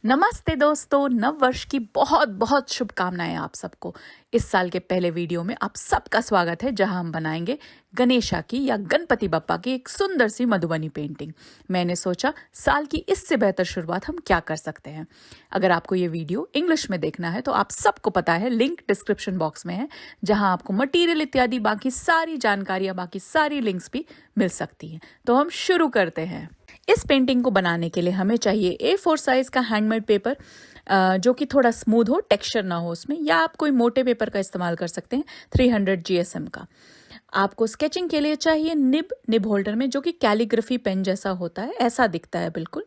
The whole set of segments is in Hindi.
नमस्ते दोस्तों, नव वर्ष की बहुत बहुत शुभकामनाएं आप सबको। इस साल के पहले वीडियो में आप सबका स्वागत है, जहां हम बनाएंगे गणेशा की या गणपति बप्पा की एक सुंदर सी मधुबनी पेंटिंग। मैंने सोचा साल की इससे बेहतर शुरुआत हम क्या कर सकते हैं। अगर आपको ये वीडियो इंग्लिश में देखना है तो आप सबको पता है, लिंक डिस्क्रिप्शन बॉक्स में है, जहां आपको मटीरियल इत्यादि बाकी सारी जानकारियां, बाकी सारी लिंक्स भी मिल सकती हैं। तो हम शुरू करते हैं। इस पेंटिंग को बनाने के लिए हमें चाहिए A4 साइज का हैंडमेड पेपर, जो कि थोड़ा स्मूथ हो, टेक्सचर ना हो उसमें, या आप कोई मोटे पेपर का इस्तेमाल कर सकते हैं 300 GSM का। आपको स्केचिंग के लिए चाहिए निब होल्डर में, जो कि कैलीग्राफी पेन जैसा होता है, ऐसा दिखता है बिल्कुल।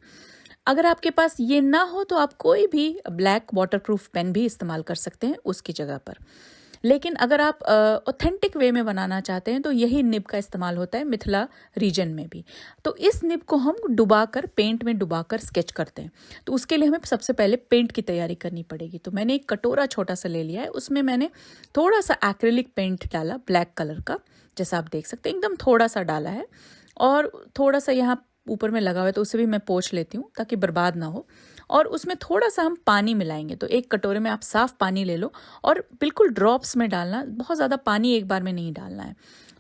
अगर आपके पास ये ना हो तो आप कोई भी ब्लैक वाटरप्रूफ पेन भी इस्तेमाल कर सकते हैं उसकी जगह पर। लेकिन अगर आप ऑथेंटिक वे में बनाना चाहते हैं तो यही निब का इस्तेमाल होता है मिथिला रीजन में भी। तो इस निब को हम डुबाकर, पेंट में डुबाकर स्केच करते हैं। तो उसके लिए हमें सबसे पहले पेंट की तैयारी करनी पड़ेगी। तो मैंने एक कटोरा छोटा सा ले लिया है, उसमें मैंने थोड़ा सा एक्रिलिक पेंट डाला, ब्लैक कलर का, जैसा आप देख सकते हैं, एकदम थोड़ा सा डाला है। और थोड़ा सा यहाँ ऊपर में लगा हुआ है तो उसे भी मैं पोंछ लेती हूँ ताकि बर्बाद ना हो। और उसमें थोड़ा सा हम पानी मिलाएंगे। तो एक कटोरे में आप साफ पानी ले लो और बिल्कुल ड्रॉप्स में डालना, बहुत ज़्यादा पानी एक बार में नहीं डालना है।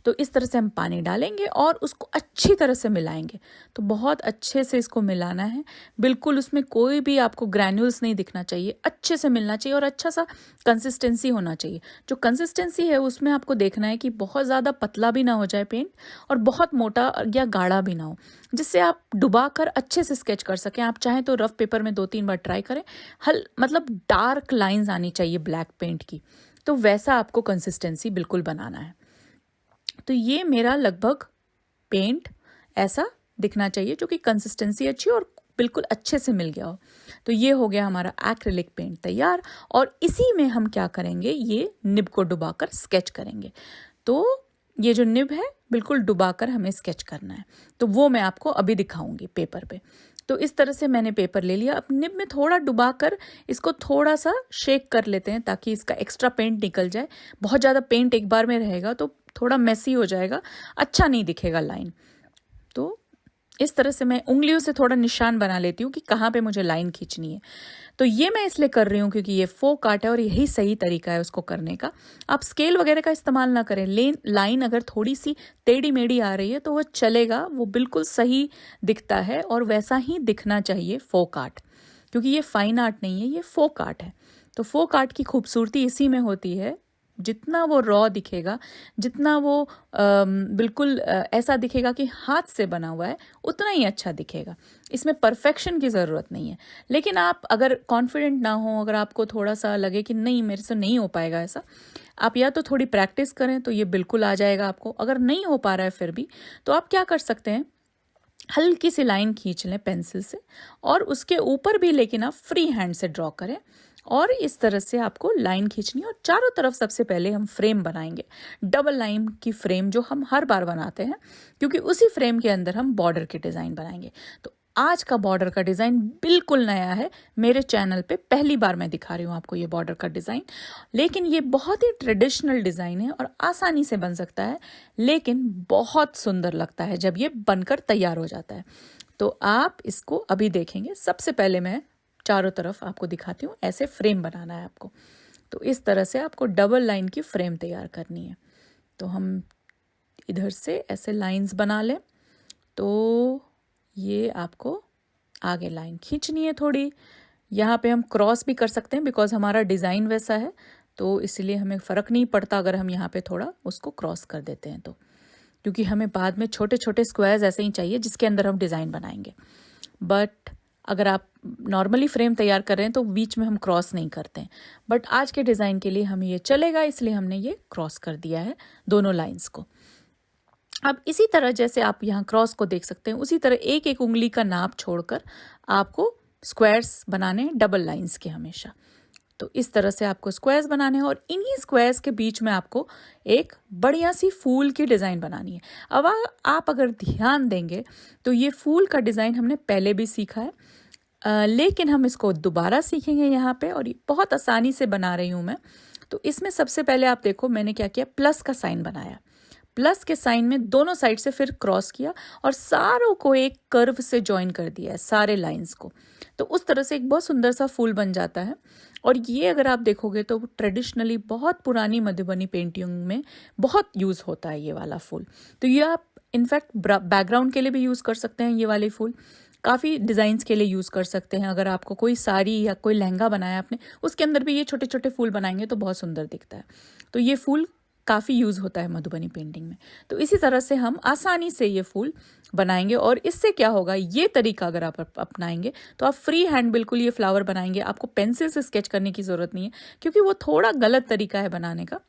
तो इस तरह से हम पानी डालेंगे और उसको अच्छी तरह से मिलाएंगे। तो बहुत अच्छे से इसको मिलाना है, बिल्कुल उसमें कोई भी आपको ग्रैन्यूल्स नहीं दिखना चाहिए, अच्छे से मिलना चाहिए और अच्छा सा कंसिस्टेंसी होना चाहिए। जो कंसिस्टेंसी है उसमें आपको देखना है कि बहुत ज़्यादा पतला भी ना हो जाए पेंट और बहुत मोटा या गाढ़ा भी ना हो, जिससे आप डुबा कर अच्छे से स्केच कर सकें। आप चाहें तो रफ पेपर में 2-3 बार ट्राई करें। मतलब डार्क लाइंस आनी चाहिए ब्लैक पेंट की। तो वैसा आपको कंसिस्टेंसी बिल्कुल बनाना है। तो ये मेरा लगभग पेंट ऐसा दिखना चाहिए, जो कि कंसिस्टेंसी अच्छी और बिल्कुल अच्छे से मिल गया हो। तो ये हो गया हमारा एक्रिलिक पेंट तैयार। और इसी में हम क्या करेंगे, ये निब को डुबाकर स्केच करेंगे। तो ये जो निब है बिल्कुल डुबाकर हमें स्केच करना है। तो वो मैं आपको अभी दिखाऊंगी पेपर पे। तो इस तरह से मैंने पेपर ले लिया। अब निब में थोड़ा डुबाकर इसको थोड़ा सा शेक कर लेते हैं ताकि इसका एक्स्ट्रा पेंट निकल जाए। बहुत ज़्यादा पेंट एक बार में रहेगा तो थोड़ा मेसी हो जाएगा, अच्छा नहीं दिखेगा लाइन। तो इस तरह से मैं उंगलियों से थोड़ा निशान बना लेती हूँ कि कहाँ पे मुझे लाइन खींचनी है। तो ये मैं इसलिए कर रही हूँ क्योंकि ये फोक आर्ट है और यही सही तरीका है उसको करने का। आप स्केल वगैरह का इस्तेमाल ना करें। लाइन अगर थोड़ी सी टेढ़ी मेढ़ी आ रही है तो वो चलेगा, वो बिल्कुल सही दिखता है और वैसा ही दिखना चाहिए फोक आर्ट, क्योंकि ये फाइन आर्ट नहीं है, ये फोक आर्ट है। तो फोक आर्ट की खूबसूरती इसी में होती है, जितना वो रॉ दिखेगा, जितना वो बिल्कुल ऐसा दिखेगा कि हाथ से बना हुआ है, उतना ही अच्छा दिखेगा। इसमें परफेक्शन की ज़रूरत नहीं है। लेकिन आप अगर कॉन्फिडेंट ना हो, अगर आपको थोड़ा सा लगे कि नहीं मेरे से नहीं हो पाएगा ऐसा, आप या तो थोड़ी प्रैक्टिस करें तो ये बिल्कुल आ जाएगा आपको। अगर नहीं हो पा रहा है फिर भी, तो आप क्या कर सकते हैं, हल्की सी लाइन खींच लें पेंसिल से और उसके ऊपर भी लेकिन आप फ्री हैंड से ड्रॉ करें। और इस तरह से आपको लाइन खींचनी है और चारों तरफ सबसे पहले हम फ्रेम बनाएंगे, डबल लाइन की फ्रेम जो हम हर बार बनाते हैं, क्योंकि उसी फ्रेम के अंदर हम बॉर्डर के डिज़ाइन बनाएंगे। तो आज का बॉर्डर का डिज़ाइन बिल्कुल नया है, मेरे चैनल पे पहली बार मैं दिखा रही हूँ आपको ये बॉर्डर का डिज़ाइन। लेकिन ये बहुत ही ट्रेडिशनल डिज़ाइन है और आसानी से बन सकता है, लेकिन बहुत सुंदर लगता है जब ये बनकर तैयार हो जाता है। तो आप इसको अभी देखेंगे। सबसे पहले मैं चारों तरफ आपको दिखाती हूँ, ऐसे फ्रेम बनाना है आपको। तो इस तरह से आपको डबल लाइन की फ्रेम तैयार करनी है। तो हम इधर से ऐसे लाइंस बना लें। तो ये आपको आगे लाइन खींचनी है थोड़ी। यहाँ पे हम क्रॉस भी कर सकते हैं, बिकॉज हमारा डिज़ाइन वैसा है, तो इसलिए हमें फ़र्क नहीं पड़ता अगर हम यहाँ पे थोड़ा उसको क्रॉस कर देते हैं तो, क्योंकि हमें बाद में छोटे छोटे स्क्वायर्स ऐसे ही चाहिए जिसके अंदर हम डिज़ाइन बनाएंगे। बट अगर आप नॉर्मली फ्रेम तैयार कर रहे हैं तो बीच में हम क्रॉस नहीं करते हैं। बट आज के डिज़ाइन के लिए हमें ये चलेगा, इसलिए हमने ये क्रॉस कर दिया है दोनों लाइंस को। अब इसी तरह जैसे आप यहाँ क्रॉस को देख सकते हैं, उसी तरह एक एक उंगली का नाप छोड़कर आपको स्क्वायर्स बनाने हैं, डबल लाइंस के हमेशा। तो इस तरह से आपको स्क्वायर्स बनाने हैं और इन्हीं स्क्वायर्स के बीच में आपको एक बढ़िया सी फूल की डिज़ाइन बनानी है। अब आप अगर ध्यान देंगे तो ये फूल का डिज़ाइन हमने पहले भी सीखा है, लेकिन हम इसको दोबारा सीखेंगे यहाँ पे, और ये बहुत आसानी से बना रही हूँ मैं। तो इसमें सबसे पहले आप देखो मैंने क्या किया, प्लस का साइन बनाया। प्लस के साइन में दोनों साइड से फिर क्रॉस किया और सारों को एक कर्व से जॉइन कर दिया है, सारे लाइंस को। तो उस तरह से एक बहुत सुंदर सा फूल बन जाता है। और ये अगर आप देखोगे तो ट्रेडिशनली बहुत पुरानी मधुबनी पेंटिंग में बहुत यूज़ होता है ये वाला फूल। तो ये आप इनफैक्ट बैकग्राउंड के लिए भी यूज़ कर सकते हैं, ये वाले फूल काफ़ी डिज़ाइंस के लिए यूज़ कर सकते हैं। अगर आपको कोई साड़ी या कोई लहंगा बनाया आपने, उसके अंदर भी ये छोटे छोटे फूल बनाएंगे तो बहुत सुंदर दिखता है। तो ये फूल काफ़ी यूज़ होता है मधुबनी पेंटिंग में। तो इसी तरह से हम आसानी से ये फूल बनाएंगे। और इससे क्या होगा, ये तरीका अगर आप अपनाएंगे तो आप फ्री हैंड बिल्कुल ये फ्लावर बनाएंगे। आपको पेंसिल से स्केच करने की ज़रूरत नहीं है, क्योंकि वो थोड़ा गलत तरीका है बनाने का।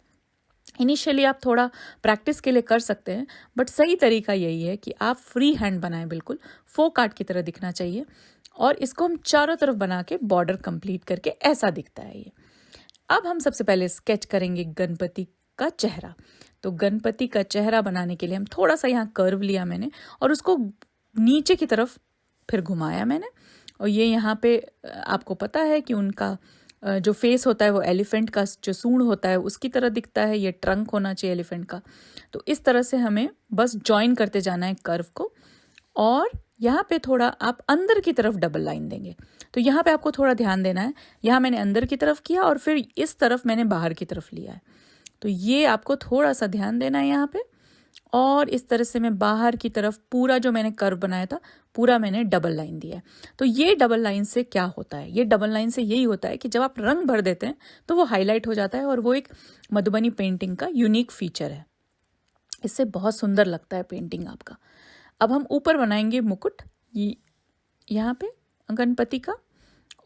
इनिशियली आप थोड़ा प्रैक्टिस के लिए कर सकते हैं, बट सही तरीका यही है कि आप फ्री हैंड बनाएं, बिल्कुल फोक आर्ट की तरह दिखना चाहिए। और इसको हम चारों तरफ बना के बॉर्डर कंप्लीट करके ऐसा दिखता है ये। अब हम सबसे पहले स्केच करेंगे गणपति का चेहरा। तो गणपति का चेहरा बनाने के लिए हम थोड़ा सा यहाँ कर्व लिया मैंने और उसको नीचे की तरफ फिर घुमाया मैंने। और ये यहाँ पे आपको पता है कि उनका जो फेस होता है वो एलिफेंट का जो सूंड होता है उसकी तरह दिखता है। ये ट्रंक होना चाहिए एलिफेंट का। तो इस तरह से हमें बस जॉइन करते जाना है कर्व को। और यहाँ पे थोड़ा आप अंदर की तरफ डबल लाइन देंगे। तो यहाँ पे आपको थोड़ा ध्यान देना है। यहाँ मैंने अंदर की तरफ किया और फिर इस तरफ मैंने बाहर की तरफ लिया है। तो ये आपको थोड़ा सा ध्यान देना है यहाँ पे। और इस तरह से मैं बाहर की तरफ पूरा जो मैंने कर्व बनाया था पूरा मैंने डबल लाइन दिया है। तो ये डबल लाइन से क्या होता है, ये डबल लाइन से यही होता है कि जब आप रंग भर देते हैं तो वो हाईलाइट हो जाता है और वो एक मधुबनी पेंटिंग का यूनिक फीचर है। इससे बहुत सुंदर लगता है पेंटिंग आपका। अब हम ऊपर बनाएंगे मुकुट ये यहाँ पे गणपति का,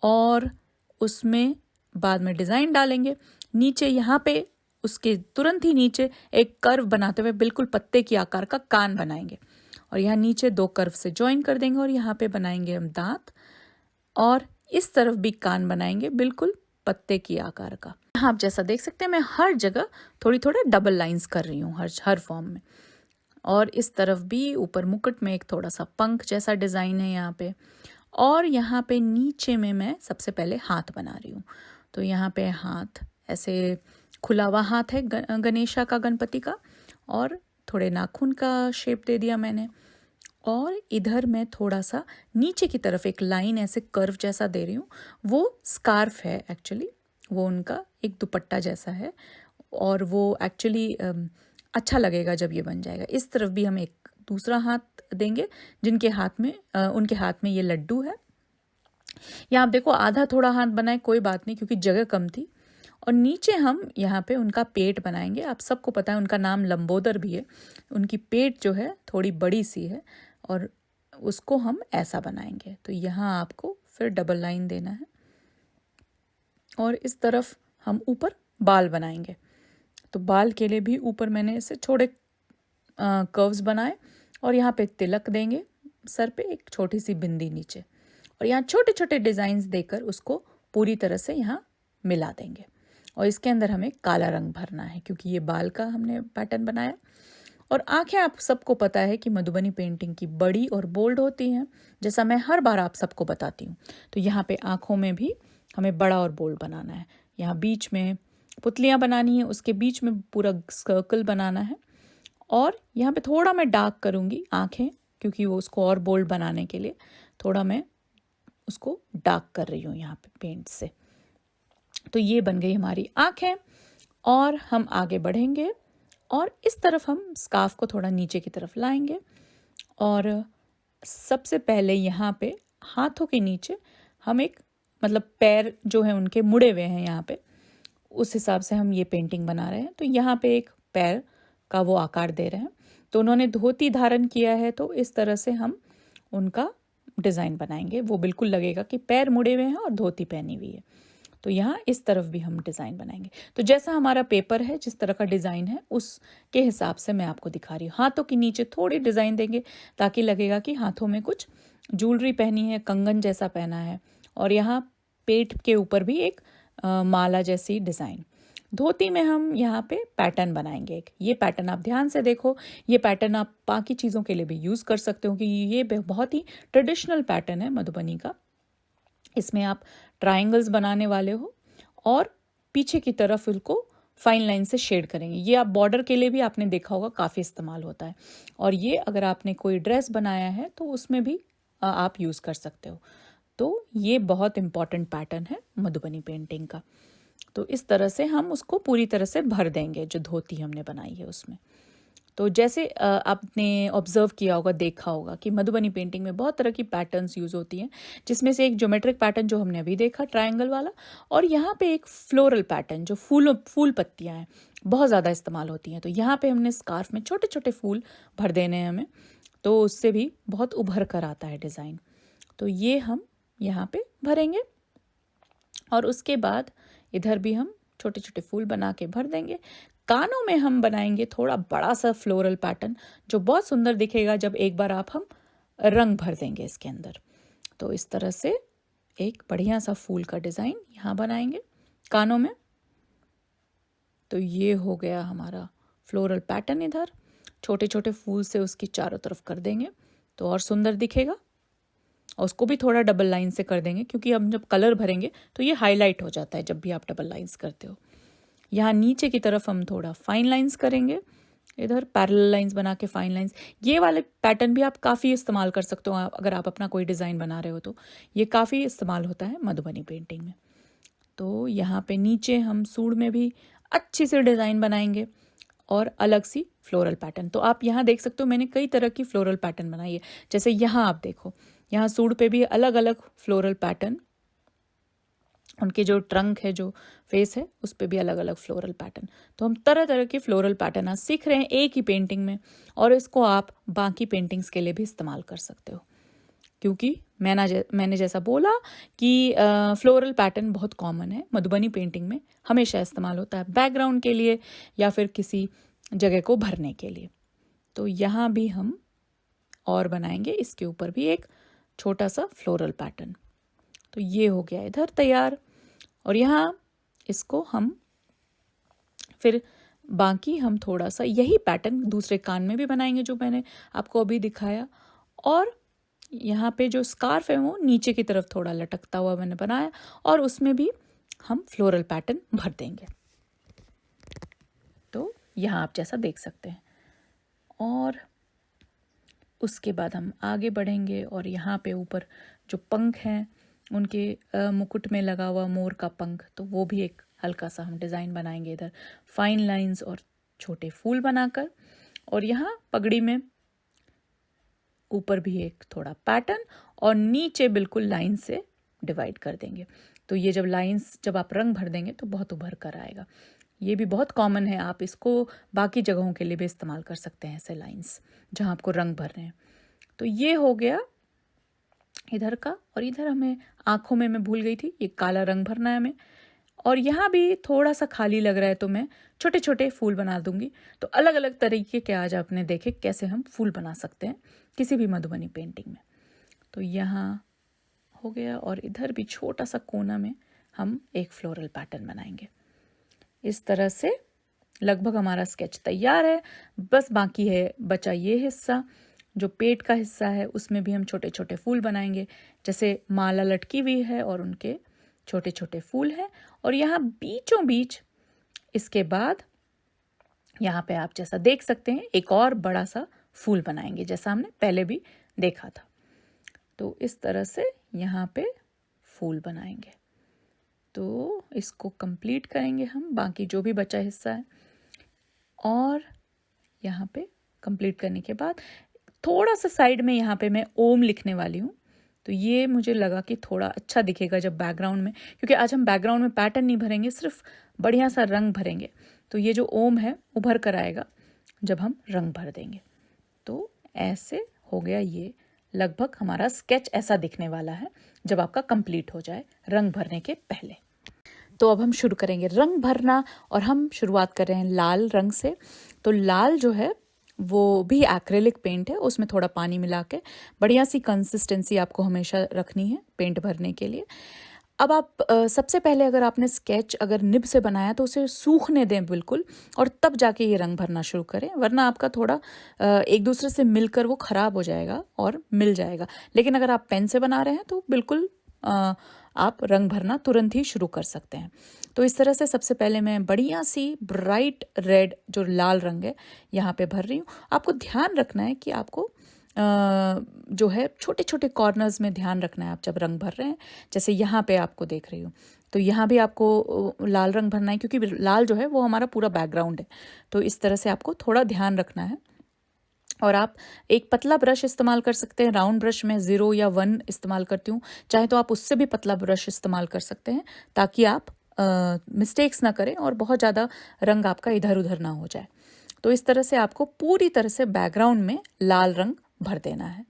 और उसमें बाद में डिज़ाइन डालेंगे। नीचे यहाँ पे उसके तुरंत ही नीचे एक कर्व बनाते हुए बिल्कुल पत्ते की आकार का कान बनाएंगे और यहाँ नीचे दो कर्व से जॉइन कर देंगे और यहाँ पे बनाएंगे हम दांत और इस तरफ भी कान बनाएंगे बिल्कुल पत्ते की आकार का। यहाँ आप जैसा देख सकते हैं मैं हर जगह थोड़ी थोड़ा डबल लाइंस कर रही हूँ हर फॉर्म में। और इस तरफ भी ऊपर मुकुट में एक थोड़ा सा पंख जैसा डिज़ाइन है यहाँ पे। और यहाँ पे नीचे में मैं सबसे पहले हाथ बना रही हूँ। तो यहाँ पे हाथ ऐसे खुला हुआ हाथ है गणेशा का, गणपति का, और थोड़े नाखून का शेप दे दिया मैंने। और इधर मैं थोड़ा सा नीचे की तरफ एक लाइन ऐसे कर्व जैसा दे रही हूँ। वो स्कार्फ है एक्चुअली, वो उनका एक दुपट्टा जैसा है और वो एक्चुअली अच्छा लगेगा जब ये बन जाएगा। इस तरफ भी हम एक दूसरा हाथ देंगे जिनके हाथ में उनके हाथ में ये लड्डू है। यहाँ आप देखो आधा थोड़ा हाथ बनाए, कोई बात नहीं क्योंकि जगह कम थी। और नीचे हम यहाँ पे उनका पेट बनाएंगे। आप सबको पता है उनका नाम लंबोदर भी है। उनकी पेट जो है थोड़ी बड़ी सी है और उसको हम ऐसा बनाएंगे। तो यहाँ आपको फिर डबल लाइन देना है और इस तरफ हम ऊपर बाल बनाएंगे। तो बाल के लिए भी ऊपर मैंने ऐसे छोटे कर्व्स बनाए और यहाँ पे तिलक देंगे सर पे, एक छोटी सी बिंदी नीचे, और यहाँ छोटे छोटे डिज़ाइंस देकर उसको पूरी तरह से यहाँ मिला देंगे। और इसके अंदर हमें काला रंग भरना है क्योंकि ये बाल का हमने पैटर्न बनाया। और आंखें आप सबको पता है कि मधुबनी पेंटिंग की बड़ी और बोल्ड होती हैं, जैसा मैं हर बार आप सबको बताती हूँ। तो यहाँ पे आँखों में भी हमें बड़ा और बोल्ड बनाना है। यहाँ बीच में पुतलियाँ बनानी है, उसके बीच में पूरा सर्कल बनाना है। और यहाँ पे थोड़ा मैं डार्क करूँगी आँखें क्योंकि वो उसको और बोल्ड बनाने के लिए थोड़ा मैं उसको डार्क कर रही हूँ यहाँ पे पेंट से। तो ये बन गई हमारी आँखें। और हम आगे बढ़ेंगे और इस तरफ हम स्कार्फ को थोड़ा नीचे की तरफ लाएंगे। और सबसे पहले यहाँ पे हाथों के नीचे हम एक मतलब पैर जो है उनके मुड़े हुए हैं यहाँ पे, उस हिसाब से हम ये पेंटिंग बना रहे हैं। तो यहाँ पे एक पैर का वो आकार दे रहे हैं। तो उन्होंने धोती धारण किया है तो इस तरह से हम उनका डिज़ाइन बनाएंगे। वो बिल्कुल लगेगा कि पैर मुड़े हुए हैं और धोती पहनी हुई है। तो यहाँ इस तरफ भी हम डिज़ाइन बनाएंगे। तो जैसा हमारा पेपर है, जिस तरह का डिज़ाइन है उसके हिसाब से मैं आपको दिखा रही हूँ। हाथों के नीचे थोड़ी डिज़ाइन देंगे ताकि लगेगा कि हाथों में कुछ ज्वेलरी पहनी है, कंगन जैसा पहना है। और यहाँ पेट के ऊपर भी एक माला जैसी डिज़ाइन। धोती में हम यहाँ पे पैटर्न बनाएंगे एक। ये पैटर्न आप ध्यान से देखो, ये पैटर्न आप बाकी चीज़ों के लिए भी यूज़ कर सकते हो कि ये बहुत ही ट्रेडिशनल पैटर्न है मधुबनी का। इसमें आप ट्रायंगल्स बनाने वाले हो और पीछे की तरफ उनको फाइन लाइन से शेड करेंगे। ये आप बॉर्डर के लिए भी आपने देखा होगा काफ़ी इस्तेमाल होता है, और ये अगर आपने कोई ड्रेस बनाया है तो उसमें भी आप यूज़ कर सकते हो। तो ये बहुत इम्पॉर्टेंट पैटर्न है मधुबनी पेंटिंग का। तो इस तरह से हम उसको पूरी तरह से भर देंगे जो धोती हमने बनाई है उसमें। तो जैसे आपने ऑब्जर्व किया होगा, देखा होगा कि मधुबनी पेंटिंग में बहुत तरह की पैटर्न्स यूज़ होती हैं, जिसमें से एक ज्योमेट्रिक पैटर्न जो हमने अभी देखा ट्रायंगल वाला, और यहाँ पे एक फ्लोरल पैटर्न जो फूल पत्तियाँ हैं बहुत ज़्यादा इस्तेमाल होती हैं। तो यहाँ पे हमने स्कार्फ में छोटे छोटे फूल भर देने हैं हमें, तो उससे भी बहुत उभर कर आता है डिज़ाइन। तो ये हम यहाँ पे भरेंगे, और उसके बाद इधर भी हम छोटे छोटे फूल बना के भर देंगे। कानों में हम बनाएंगे थोड़ा बड़ा सा फ्लोरल पैटर्न जो बहुत सुंदर दिखेगा जब एक बार हम रंग भर देंगे इसके अंदर। तो इस तरह से एक बढ़िया सा फूल का डिज़ाइन यहाँ बनाएंगे कानों में। तो ये हो गया हमारा फ्लोरल पैटर्न। इधर छोटे छोटे फूल से उसकी चारों तरफ कर देंगे तो और सुंदर दिखेगा, और उसको भी थोड़ा डबल लाइन से कर देंगे क्योंकि हम जब कलर भरेंगे तो ये हाईलाइट हो जाता है जब भी आप डबल लाइंस करते हो। यहाँ नीचे की तरफ हम थोड़ा फाइन लाइंस करेंगे, इधर पैरेलल लाइंस बना के फाइन लाइंस। ये वाले पैटर्न भी आप काफ़ी इस्तेमाल कर सकते हो अगर आप अपना कोई डिज़ाइन बना रहे हो, तो ये काफ़ी इस्तेमाल होता है मधुबनी पेंटिंग में। तो यहाँ पे नीचे हम सूढ़ में भी अच्छी सी डिज़ाइन बनाएंगे और अलग सी फ्लोरल पैटर्न। तो आप यहाँ देख सकते हो मैंने कई तरह की फ्लोरल पैटर्न बनाई है। जैसे यहाँ आप देखो, यहाँ सूढ़ पे भी अलग अलग फ्लोरल पैटर्न, उनके जो ट्रंक है, जो फेस है, उस पे भी अलग अलग फ्लोरल पैटर्न। तो हम तरह तरह के फ्लोरल पैटर्न आज सीख रहे हैं एक ही पेंटिंग में, और इसको आप बाकी पेंटिंग्स के लिए भी इस्तेमाल कर सकते हो, क्योंकि मैंने जैसा बोला कि फ्लोरल पैटर्न बहुत कॉमन है मधुबनी पेंटिंग में, हमेशा इस्तेमाल होता है बैकग्राउंड के लिए या फिर किसी जगह को भरने के लिए। तो यहाँ भी हम और बनाएंगे, इसके ऊपर भी एक छोटा सा फ्लोरल पैटर्न। तो ये हो गया इधर तैयार, और यहाँ इसको हम फिर बाकी हम थोड़ा सा यही पैटर्न दूसरे कान में भी बनाएंगे जो मैंने आपको अभी दिखाया, और यहाँ पे जो स्कार्फ है वो नीचे की तरफ थोड़ा लटकता हुआ मैंने बनाया, और उसमें भी हम फ्लोरल पैटर्न भर देंगे। तो यहाँ आप जैसा देख सकते हैं, और उसके बाद हम आगे बढ़ेंगे और यहाँ पे ऊपर जो पंख हैं उनके मुकुट में लगा हुआ मोर का पंख, तो वो भी एक हल्का सा हम डिज़ाइन बनाएंगे इधर फाइन लाइंस और छोटे फूल बनाकर, और यहाँ पगड़ी में ऊपर भी एक थोड़ा पैटर्न, और नीचे बिल्कुल लाइन से डिवाइड कर देंगे। तो ये जब आप रंग भर देंगे तो बहुत उभर कर आएगा। ये भी बहुत कॉमन है, आप इसको बाकी जगहों के लिए भी इस्तेमाल कर सकते हैं, ऐसे लाइंस जहाँ आपको रंग भरने हैं। तो ये हो गया इधर का, और इधर हमें आँखों में मैं भूल गई थी, ये काला रंग भरना है हमें, और यहाँ भी थोड़ा सा खाली लग रहा है तो मैं छोटे छोटे फूल बना दूंगी। तो अलग अलग तरीके के आज आपने देखे कैसे हम फूल बना सकते हैं किसी भी मधुबनी पेंटिंग में। तो यहाँ हो गया, और इधर भी छोटा सा कोना में हम एक फ्लोरल पैटर्न बनाएंगे। इस तरह से लगभग हमारा स्केच तैयार है। बस बाकी है बचा ये हिस्सा, जो पेट का हिस्सा है, उसमें भी हम छोटे छोटे फूल बनाएंगे, जैसे माला लटकी हुई है और उनके छोटे छोटे फूल हैं, और यहाँ बीचों बीच इसके बाद यहाँ पे आप जैसा देख सकते हैं एक और बड़ा सा फूल बनाएंगे जैसा हमने पहले भी देखा था। तो इस तरह से यहाँ पे फूल बनाएंगे। तो इसको कंप्लीट करेंगे हम, बाकी जो भी बचा हिस्सा है, और यहाँ पे कंप्लीट करने के बाद थोड़ा सा साइड में यहाँ पे मैं ओम लिखने वाली हूँ। तो ये मुझे लगा कि थोड़ा अच्छा दिखेगा जब बैकग्राउंड में, क्योंकि आज हम बैकग्राउंड में पैटर्न नहीं भरेंगे, सिर्फ बढ़िया सा रंग भरेंगे। तो ये जो ओम है उभर कर आएगा जब हम रंग भर देंगे। तो ऐसे हो गया, ये लगभग हमारा स्केच ऐसा दिखने वाला है जब आपका कंप्लीट हो जाए रंग भरने के पहले। तो अब हम शुरू करेंगे रंग भरना, और हम शुरुआत कर रहे हैं लाल रंग से। तो लाल जो है वो भी एक्रेलिक पेंट है, उसमें थोड़ा पानी मिला के बढ़िया सी कंसिस्टेंसी आपको हमेशा रखनी है पेंट भरने के लिए। अब आप सबसे पहले अगर आपने स्केच अगर निब से बनाया तो उसे सूखने दें बिल्कुल, और तब जाके ये रंग भरना शुरू करें, वरना आपका थोड़ा एक दूसरे से मिलकर वो ख़राब हो जाएगा और मिल जाएगा। लेकिन अगर आप पेन से बना रहे हैं तो बिल्कुल आप रंग भरना तुरंत ही शुरू कर सकते हैं। तो इस तरह से सबसे पहले मैं बढ़िया सी ब्राइट रेड जो लाल रंग है यहाँ पे भर रही हूँ। आपको ध्यान रखना है कि आपको जो है छोटे छोटे कॉर्नर्स में ध्यान रखना है आप जब रंग भर रहे हैं। जैसे यहाँ पे आपको देख रही हूँ, तो यहाँ भी आपको लाल रंग भरना है, क्योंकि लाल जो है वो हमारा पूरा बैकग्राउंड है। तो इस तरह से आपको थोड़ा ध्यान रखना है। और आप एक पतला ब्रश इस्तेमाल कर सकते हैं। राउंड ब्रश में 0 या 1 इस्तेमाल करती हूँ, चाहे तो आप उससे भी पतला ब्रश इस्तेमाल कर सकते हैं, ताकि आप मिस्टेक्स ना करें और बहुत ज़्यादा रंग आपका इधर उधर ना हो जाए। तो इस तरह से आपको पूरी तरह से बैकग्राउंड में लाल रंग भर देना है।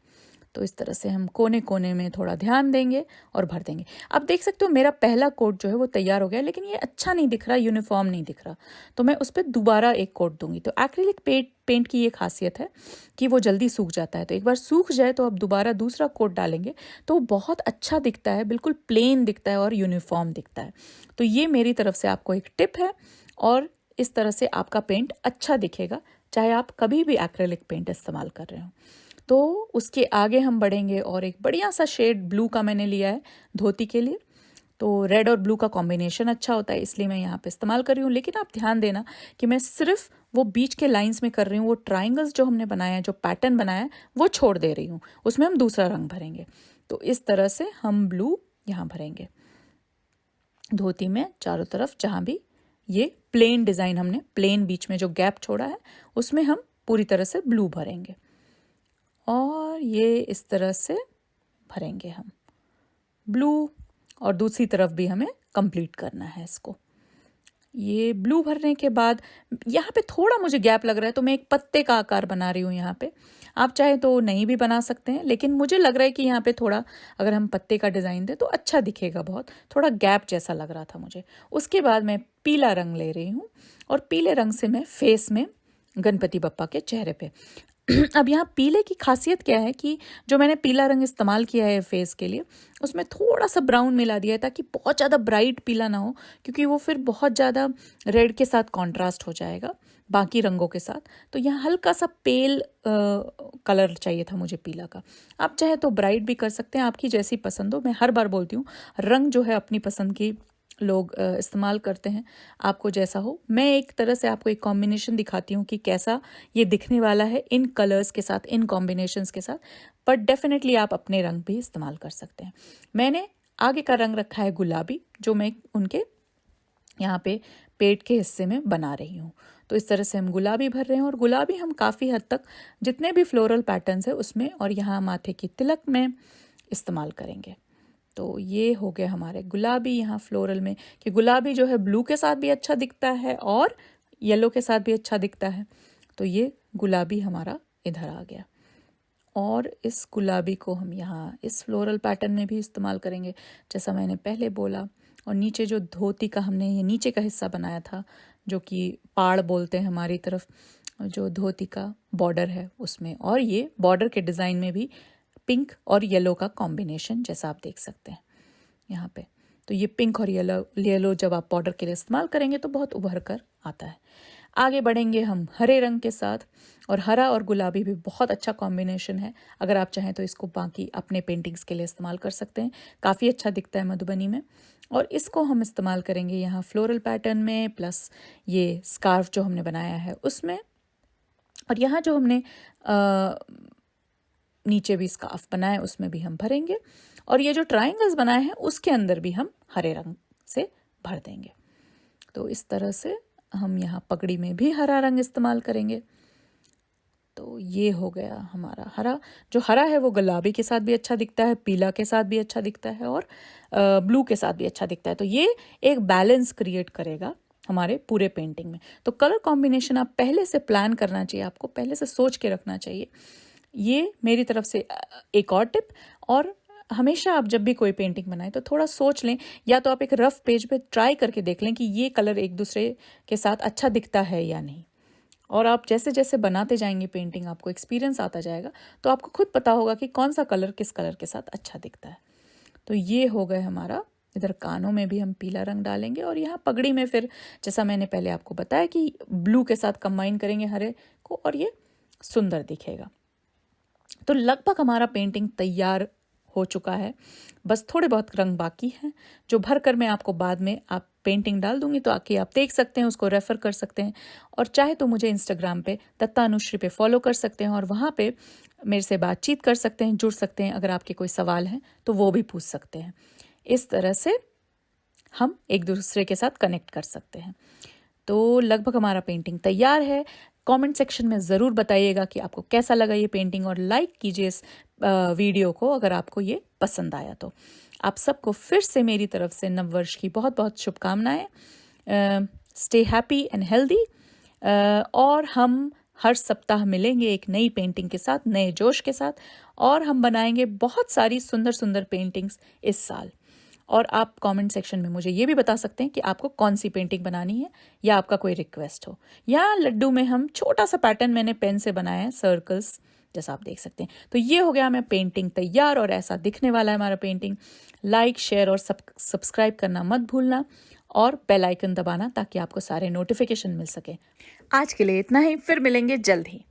तो इस तरह से हम कोने कोने में थोड़ा ध्यान देंगे और भर देंगे। आप देख सकते हो मेरा पहला कोट जो है वो तैयार हो गया, लेकिन ये अच्छा नहीं दिख रहा, यूनिफॉर्म नहीं दिख रहा, तो मैं उस पर दोबारा एक कोट दूंगी। तो एक्रिलिक पेंट की ये खासियत है कि वो जल्दी सूख जाता है। तो एक बार सूख जाए तो आप दोबारा दूसरा कोट डालेंगे तो बहुत अच्छा दिखता है, बिल्कुल प्लेन दिखता है और यूनिफॉर्म दिखता है। तो ये मेरी तरफ से आपको एक टिप है, और इस तरह से आपका पेंट अच्छा दिखेगा, चाहे आप कभी भी एक्रिलिक पेंट इस्तेमाल कर रहे हो। तो उसके आगे हम बढ़ेंगे और एक बढ़िया सा शेड ब्लू का मैंने लिया है धोती के लिए। तो रेड और ब्लू का कॉम्बिनेशन अच्छा होता है, इसलिए मैं यहाँ पे इस्तेमाल कर रही हूँ। लेकिन आप ध्यान देना कि मैं सिर्फ वो बीच के लाइंस में कर रही हूँ। वो ट्राइंगल्स जो हमने बनाया है, जो पैटर्न बनाया है, वो छोड़ दे रही हूँ, उसमें हम दूसरा रंग भरेंगे। तो इस तरह से हम ब्लू यहाँ भरेंगे धोती में चारों तरफ। जहाँ भी ये प्लेन डिज़ाइन हमने प्लेन बीच में जो गैप छोड़ा है, उसमें हम पूरी तरह से ब्लू भरेंगे, और ये इस तरह से भरेंगे हम ब्लू। और दूसरी तरफ भी हमें कंप्लीट करना है इसको। ये ब्लू भरने के बाद यहाँ पे थोड़ा मुझे गैप लग रहा है, तो मैं एक पत्ते का आकार बना रही हूँ यहाँ पे। आप चाहे तो नहीं भी बना सकते हैं, लेकिन मुझे लग रहा है कि यहाँ पे थोड़ा अगर हम पत्ते का डिज़ाइन दें तो अच्छा दिखेगा। बहुत थोड़ा गैप जैसा लग रहा था मुझे। उसके बाद मैं पीला रंग ले रही हूँ, और पीले रंग से मैं फेस में गणपति बप्पा के चेहरे पे अब यहाँ पीले की खासियत क्या है कि जो मैंने पीला रंग इस्तेमाल किया है फेस के लिए, उसमें थोड़ा सा ब्राउन मिला दिया है, ताकि बहुत ज़्यादा ब्राइट पीला ना हो, क्योंकि वो फिर बहुत ज़्यादा रेड के साथ कॉन्ट्रास्ट हो जाएगा बाकी रंगों के साथ। तो यहाँ हल्का सा पेल कलर चाहिए था मुझे पीला का। आप चाहे तो ब्राइट भी कर सकते हैं, आपकी जैसी पसंद हो। मैं हर बार बोलती हूँ, रंग जो है अपनी पसंद की लोग इस्तेमाल करते हैं, आपको जैसा हो। मैं एक तरह से आपको एक कॉम्बिनेशन दिखाती हूँ कि कैसा ये दिखने वाला है इन कलर्स के साथ, इन कॉम्बिनेशंस के साथ। पर डेफिनेटली आप अपने रंग भी इस्तेमाल कर सकते हैं। मैंने आगे का रंग रखा है गुलाबी, जो मैं उनके यहाँ पे पेट के हिस्से में बना रही हूँ। तो इस तरह से हम गुलाबी भर रहे हैं, और गुलाबी हम काफ़ी हद तक जितने भी फ्लोरल पैटर्न्स है उसमें और यहाँ माथे की तिलक में इस्तेमाल करेंगे। तो ये हो गए हमारे गुलाबी यहाँ फ्लोरल में, कि गुलाबी जो है ब्लू के साथ भी अच्छा दिखता है और येलो के साथ भी अच्छा दिखता है। तो ये गुलाबी हमारा इधर आ गया, और इस गुलाबी को हम यहाँ इस फ्लोरल पैटर्न में भी इस्तेमाल करेंगे, जैसा मैंने पहले बोला। और नीचे जो धोती का हमने ये नीचे का हिस्सा बनाया था, जो कि पाड़ बोलते हैं हमारी तरफ, जो धोती का बॉर्डर है उसमें, और ये बॉर्डर के डिज़ाइन में भी पिंक और येलो का कॉम्बिनेशन जैसा आप देख सकते हैं यहाँ पे। तो ये पिंक और येलो जब आप बॉर्डर के लिए इस्तेमाल करेंगे तो बहुत उभर कर आता है। आगे बढ़ेंगे हम हरे रंग के साथ, और हरा और गुलाबी भी बहुत अच्छा कॉम्बिनेशन है। अगर आप चाहें तो इसको बाकी अपने पेंटिंग्स के लिए इस्तेमाल कर सकते हैं, काफ़ी अच्छा दिखता है मधुबनी में। और इसको हम इस्तेमाल करेंगे यहाँ फ्लोरल पैटर्न में, प्लस ये स्कार्फ जो हमने बनाया है उसमें, और यहाँ जो हमने नीचे भी स्कार्फ बनाए उसमें भी हम भरेंगे, और ये जो ट्रायंगल्स बनाए हैं उसके अंदर भी हम हरे रंग से भर देंगे। तो इस तरह से हम यहाँ पगड़ी में भी हरा रंग इस्तेमाल करेंगे। तो ये हो गया हमारा हरा। जो हरा है वो गुलाबी के साथ भी अच्छा दिखता है, पीला के साथ भी अच्छा दिखता है, और ब्लू के साथ भी अच्छा दिखता है। तो ये एक बैलेंस क्रिएट करेगा हमारे पूरे पेंटिंग में। तो कलर कॉम्बिनेशन आप पहले से प्लान करना चाहिए, आपको पहले से सोच के रखना चाहिए। ये मेरी तरफ से एक और टिप। और हमेशा आप जब भी कोई पेंटिंग बनाएं तो थोड़ा सोच लें, या तो आप एक रफ पेज पे ट्राई करके देख लें कि ये कलर एक दूसरे के साथ अच्छा दिखता है या नहीं। और आप जैसे जैसे बनाते जाएंगे पेंटिंग, आपको एक्सपीरियंस आता जाएगा, तो आपको खुद पता होगा कि कौन सा कलर किस कलर के साथ अच्छा दिखता है। तो ये हो गए हमारा। इधर कानों में भी हम पीला रंग डालेंगे, और यहाँ पगड़ी में फिर जैसा मैंने पहले आपको बताया कि ब्लू के साथ कंबाइन करेंगे हरे को, और ये सुंदर दिखेगा। तो लगभग हमारा पेंटिंग तैयार हो चुका है, बस थोड़े बहुत रंग बाकी हैं जो भर कर मैं आपको बाद में आप पेंटिंग डाल दूंगी, तो आके आप देख सकते हैं, उसको रेफ़र कर सकते हैं। और चाहे तो मुझे इंस्टाग्राम पे दत्ता अनुश्री पे फॉलो कर सकते हैं और वहाँ पे मेरे से बातचीत कर सकते हैं, जुड़ सकते हैं। अगर आपके कोई सवाल हैं तो वो भी पूछ सकते हैं। इस तरह से हम एक दूसरे के साथ कनेक्ट कर सकते हैं। तो लगभग हमारा पेंटिंग तैयार है। कमेंट सेक्शन में ज़रूर बताइएगा कि आपको कैसा लगा ये पेंटिंग, और लाइक कीजिए इस वीडियो को अगर आपको ये पसंद आया तो। आप सबको फिर से मेरी तरफ से नववर्ष की बहुत बहुत शुभकामनाएं। Stay happy and healthy. और हम हर सप्ताह मिलेंगे एक नई पेंटिंग के साथ, नए जोश के साथ, और हम बनाएंगे बहुत सारी सुंदर सुंदर पेंटिंग्स इस साल। और आप कमेंट सेक्शन में मुझे ये भी बता सकते हैं कि आपको कौन सी पेंटिंग बनानी है या आपका कोई रिक्वेस्ट हो। या लड्डू में हम छोटा सा पैटर्न मैंने पेन से बनाया है, सर्कल्स जैसा आप देख सकते हैं। तो ये हो गया हमें पेंटिंग तैयार, और ऐसा दिखने वाला है हमारा पेंटिंग। लाइक, शेयर और सब्सक्राइब करना मत भूलना, और बेल आइकन दबाना ताकि आपको सारे नोटिफिकेशन मिल सके। आज के लिए इतना ही, फिर मिलेंगे जल्द ही।